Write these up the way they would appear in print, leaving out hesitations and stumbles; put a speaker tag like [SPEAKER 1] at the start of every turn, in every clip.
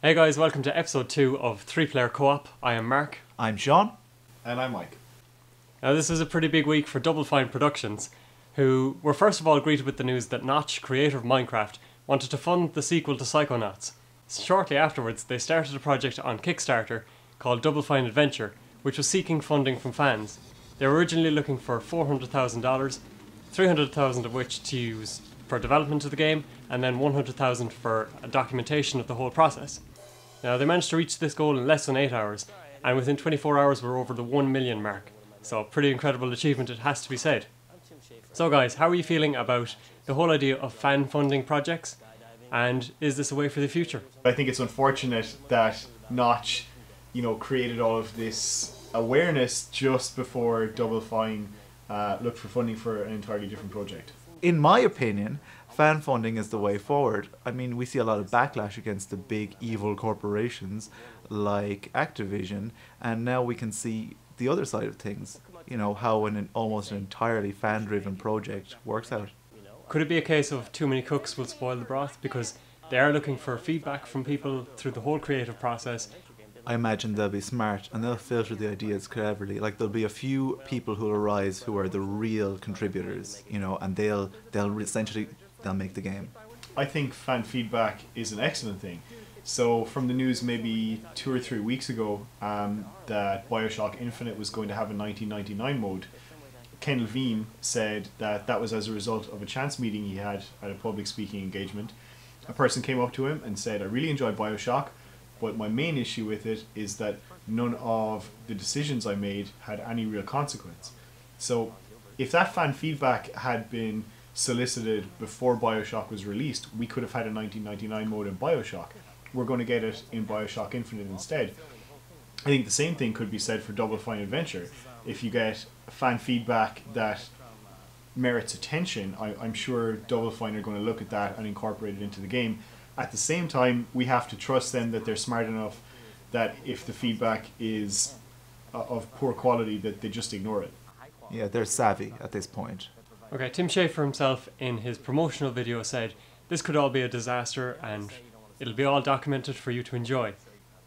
[SPEAKER 1] Hey guys, welcome to episode 2 of 3-Player Co-op. I am Mark.
[SPEAKER 2] I'm Sean.
[SPEAKER 3] And I'm Mike.
[SPEAKER 1] Now this is a pretty big week for Double Fine Productions, who were first of all greeted with the news that Notch, creator of Minecraft, wanted to fund the sequel to Psychonauts. Shortly afterwards, they started a project on Kickstarter called Double Fine Adventure, which was seeking funding from fans. They were originally looking for $400,000, $300,000 of which to use for development of the game, and then $100,000 for a documentation of the whole process. Now they managed to reach this goal in less than 8 hours, and within 24 hours we're over the 1 million mark. So pretty incredible achievement, it has to be said. So guys, how are you feeling about the whole idea of fan funding projects? And is this a way for the future?
[SPEAKER 3] I think it's unfortunate that Notch, created all of this awareness just before Double Fine looked for funding for an entirely different project.
[SPEAKER 2] In my opinion, fan funding is the way forward. I mean, we see a lot of backlash against the big evil corporations like Activision, and now we can see the other side of things. How almost an entirely fan-driven project works out.
[SPEAKER 1] Could it be a case of too many cooks will spoil the broth, because they are looking for feedback from people through the whole creative process?
[SPEAKER 2] I imagine they'll be smart and they'll filter the ideas cleverly. Like, there'll be a few people who'll arise who are the real contributors, and they'll make the game.
[SPEAKER 3] I think fan feedback is an excellent thing. So from the news maybe 2 or 3 weeks ago that BioShock Infinite was going to have a 1999 mode, Ken Levine said that was as a result of a chance meeting he had at a public speaking engagement. A person came up to him and said, "I really enjoyed BioShock, but my main issue with it is that none of the decisions I made had any real consequence." So if that fan feedback had been solicited before BioShock was released, we could have had a 1999 mode in BioShock. We're going to get it in BioShock Infinite instead. I think the same thing could be said for Double Fine Adventure. If you get fan feedback that merits attention, I'm sure Double Fine are going to look at that and incorporate it into the game. At the same time, we have to trust them that they're smart enough that if the feedback is of poor quality, that they just ignore it.
[SPEAKER 2] Yeah, they're savvy at this point.
[SPEAKER 1] Okay, Tim Schafer himself in his promotional video said, "This could all be a disaster and it'll be all documented for you to enjoy."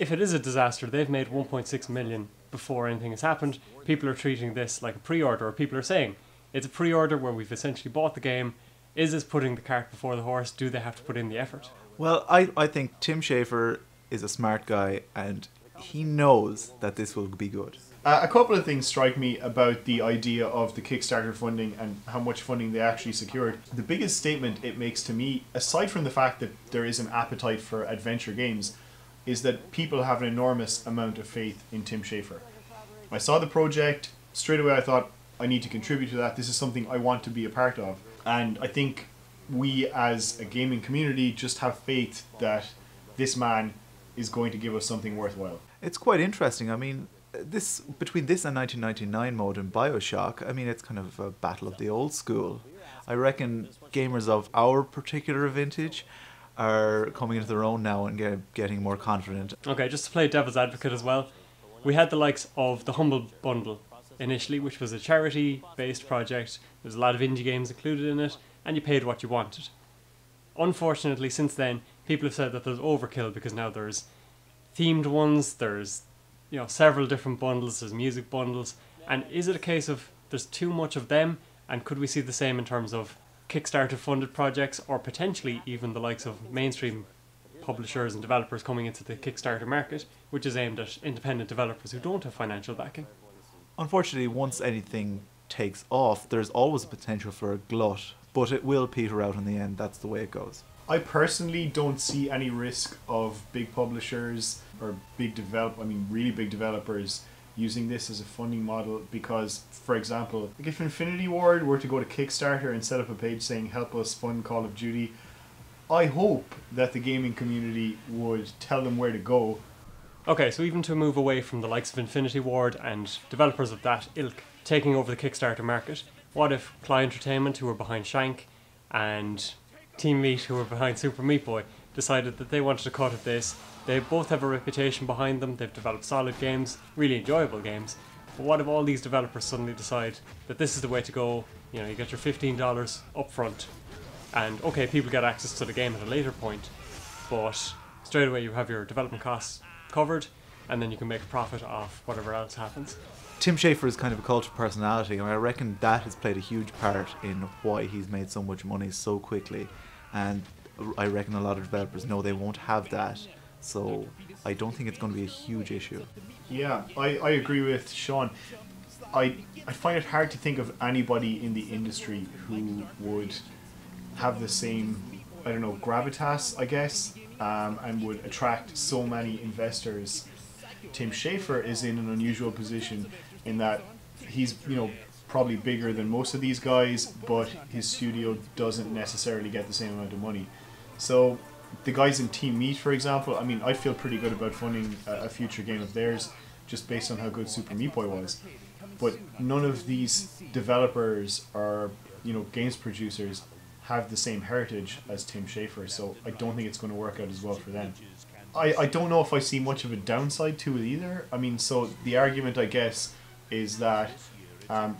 [SPEAKER 1] If it is a disaster, they've made 1.6 million before anything has happened. People are treating this like a pre-order, or people are saying, it's a pre-order where we've essentially bought the game. Is this putting the cart before the horse? Do they have to put in the effort?
[SPEAKER 2] Well, I think Tim Schafer is a smart guy and he knows that this will be good.
[SPEAKER 3] A couple of things strike me about the idea of the Kickstarter funding and how much funding they actually secured. The biggest statement it makes to me, aside from the fact that there is an appetite for adventure games, is that people have an enormous amount of faith in Tim Schafer. I saw the project, straight away I thought, I need to contribute to that. This is something I want to be a part of. And I think we as a gaming community just have faith that this man is going to give us something worthwhile.
[SPEAKER 2] It's quite interesting. I mean, between this and 1999 mode in BioShock, I mean, it's kind of a battle of the old school. I reckon gamers of our particular vintage are coming into their own now and getting more confident.
[SPEAKER 1] Okay, just to play devil's advocate as well, we had the likes of the Humble Bundle initially, which was a charity-based project. There's a lot of indie games included in it, and you paid what you wanted. Unfortunately, since then, people have said that there's overkill because now there's themed ones, there's several different bundles, there's music bundles, and is it a case of there's too much of them, and could we see the same in terms of Kickstarter funded projects, or potentially even the likes of mainstream publishers and developers coming into the Kickstarter market, which is aimed at independent developers who don't have financial backing?
[SPEAKER 2] Unfortunately, once anything takes off, there's always a potential for a glut, but it will peter out in the end. That's the way it goes.
[SPEAKER 3] I personally don't see any risk of big publishers or really big developers using this as a funding model because, for example, if Infinity Ward were to go to Kickstarter and set up a page saying help us fund Call of Duty, I hope that the gaming community would tell them where to go.
[SPEAKER 1] Okay, so even to move away from the likes of Infinity Ward and developers of that ilk taking over the Kickstarter market, what if Cly Entertainment, who are behind Shank, and Team Meat, who are behind Super Meat Boy, decided that they wanted a cut of this? They both have a reputation behind them, they've developed solid games, really enjoyable games, but what if all these developers suddenly decide that this is the way to go? You get your $15 up front, and okay, people get access to the game at a later point, but straight away you have your development costs covered, and then you can make a profit off whatever else happens.
[SPEAKER 2] Tim Schafer is kind of a cult of personality, and I reckon that has played a huge part in why he's made so much money so quickly. And I reckon a lot of developers know they won't have that, so I don't think it's going to be a huge issue.
[SPEAKER 3] Yeah, I agree with Sean. I find it hard to think of anybody in the industry who would have the same, I don't know, gravitas, I guess, and would attract so many investors. Tim Schafer is in an unusual position in that he's, probably bigger than most of these guys, but his studio doesn't necessarily get the same amount of money. So the guys in Team Meat, for example, I mean, I feel pretty good about funding a future game of theirs just based on how good Super Meat Boy was. But none of these developers or, games producers have the same heritage as Tim Schafer, so I don't think it's going to work out as well for them. I don't know if I see much of a downside to it either. I mean, so the argument, I guess, is that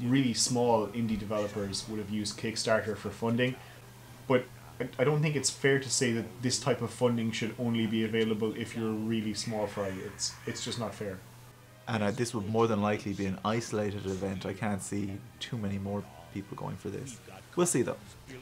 [SPEAKER 3] really small indie developers would have used Kickstarter for funding, but I don't think it's fair to say that this type of funding should only be available if you're a really small fry. It's just not fair.
[SPEAKER 2] And this would more than likely be an isolated event. I can't see too many more people going for this. We'll see though.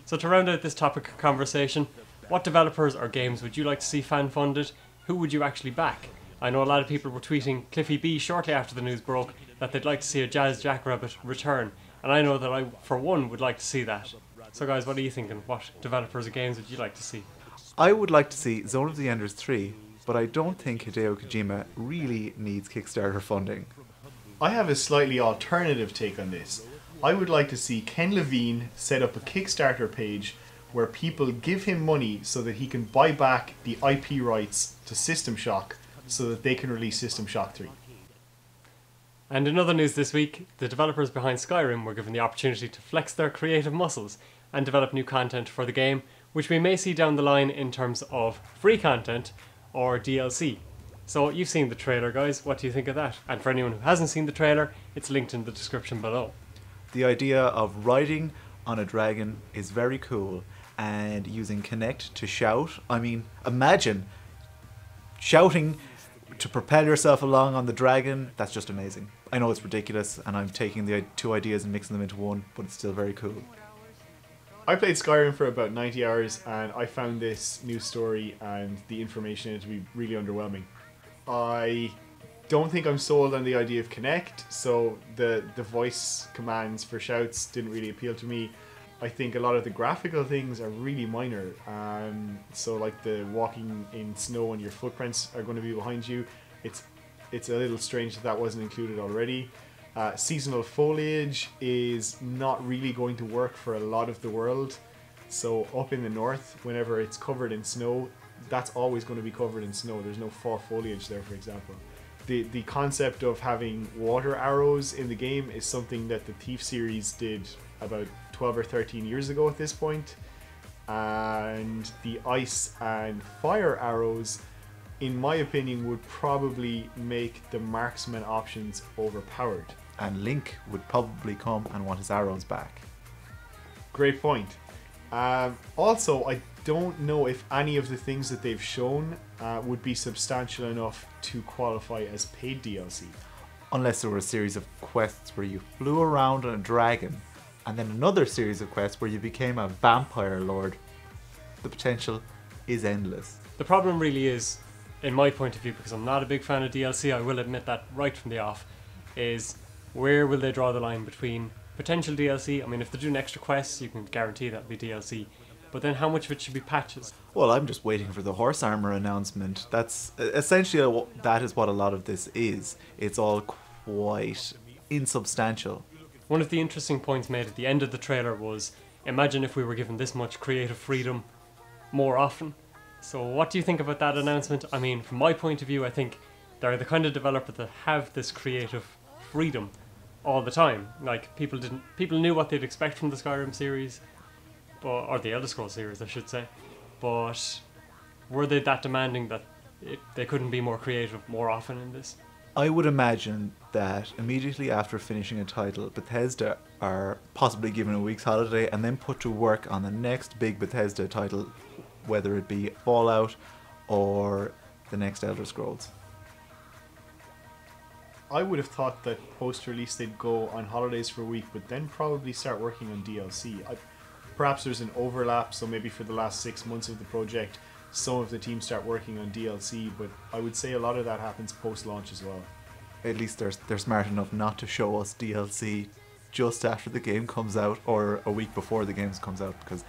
[SPEAKER 1] So to round out this topic of conversation, what developers or games would you like to see fan funded? Who would you actually back? I know a lot of people were tweeting Cliffy B shortly after the news broke that they'd like to see a Jazz Jackrabbit return, and I know that I, for one, would like to see that. So guys, what are you thinking? What developers or games would you like to see?
[SPEAKER 2] I would like to see Zone of the Enders 3, but I don't think Hideo Kojima really needs Kickstarter funding.
[SPEAKER 3] I have a slightly alternative take on this. I would like to see Ken Levine set up a Kickstarter page where people give him money so that he can buy back the IP rights to System Shock so that they can release System Shock 3.
[SPEAKER 1] And in other news this week, the developers behind Skyrim were given the opportunity to flex their creative muscles and develop new content for the game, which we may see down the line in terms of free content or DLC. So you've seen the trailer, guys. What do you think of that? And for anyone who hasn't seen the trailer, it's linked in the description below.
[SPEAKER 2] The idea of riding on a dragon is very cool, and using Kinect to shout. I mean, imagine shouting to propel yourself along on the dragon. That's just amazing. I know it's ridiculous, and I'm taking the two ideas and mixing them into one, but it's still very cool.
[SPEAKER 3] I played Skyrim for about 90 hours, and I found this news story and the information in it to be really underwhelming. I don't think I'm sold on the idea of Kinect, so the voice commands for shouts didn't really appeal to me. I think a lot of the graphical things are really minor, so like the walking in snow and your footprints are going to be behind you. It's a little strange that wasn't included already. Seasonal foliage is not really going to work for a lot of the world. So up in the north, whenever it's covered in snow, that's always going to be covered in snow. There's no fall foliage there, for example. The concept of having water arrows in the game is something that the Thief series did about 12 or 13 years ago at this point. And the ice and fire arrows, in my opinion, would probably make the marksman options overpowered.
[SPEAKER 2] And Link would probably come and want his arrows back.
[SPEAKER 3] Great point. Also, I don't know if any of the things that they've shown would be substantial enough to qualify as paid DLC.
[SPEAKER 2] Unless there were a series of quests where you flew around on a dragon, and then another series of quests where you became a vampire lord. The potential is endless.
[SPEAKER 1] The problem really is, in my point of view, because I'm not a big fan of DLC, I will admit that right from the off, is where will they draw the line between potential DLC? I mean, if they're doing extra quests, you can guarantee that'll be DLC. But then how much of it should be patches?
[SPEAKER 2] Well, I'm just waiting for the horse armor announcement. That's essentially that is what a lot of this is. It's all quite insubstantial.
[SPEAKER 1] One of the interesting points made at the end of the trailer was, imagine if we were given this much creative freedom more often. So what do you think about that announcement? I mean, from my point of view, I think they're the kind of developer that have this creative freedom all the time. Like, people knew what they'd expect from the Skyrim series, or the Elder Scrolls series, I should say. But were they that demanding that they couldn't be more creative more often in this?
[SPEAKER 2] I would imagine that immediately after finishing a title, Bethesda are possibly given a week's holiday and then put to work on the next big Bethesda title, whether it be Fallout or the next Elder Scrolls.
[SPEAKER 3] I would have thought that post-release they'd go on holidays for a week, but then probably start working on DLC. Perhaps there's an overlap, so maybe for the last 6 months of the project, some of the teams start working on DLC, but I would say a lot of that happens post-launch as well.
[SPEAKER 2] At least they're smart enough not to show us DLC just after the game comes out or a week before the game comes out, because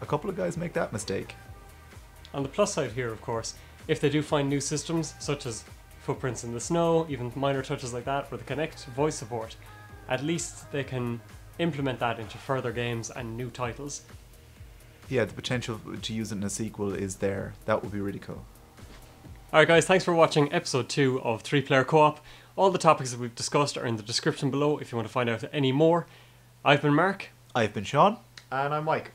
[SPEAKER 2] a couple of guys make that mistake.
[SPEAKER 1] On the plus side here, of course, if they do find new systems, such as footprints in the snow, even minor touches like that, with the Kinect voice support, at least they can implement that into further games and new titles.
[SPEAKER 2] Yeah, the potential to use it in a sequel is there. That would be really cool.
[SPEAKER 1] Alright guys, thanks for watching episode 2 of 3-Player Co-op. All the topics that we've discussed are in the description below if you want to find out any more. I've been Mark.
[SPEAKER 2] I've been Sean.
[SPEAKER 3] And I'm Mike.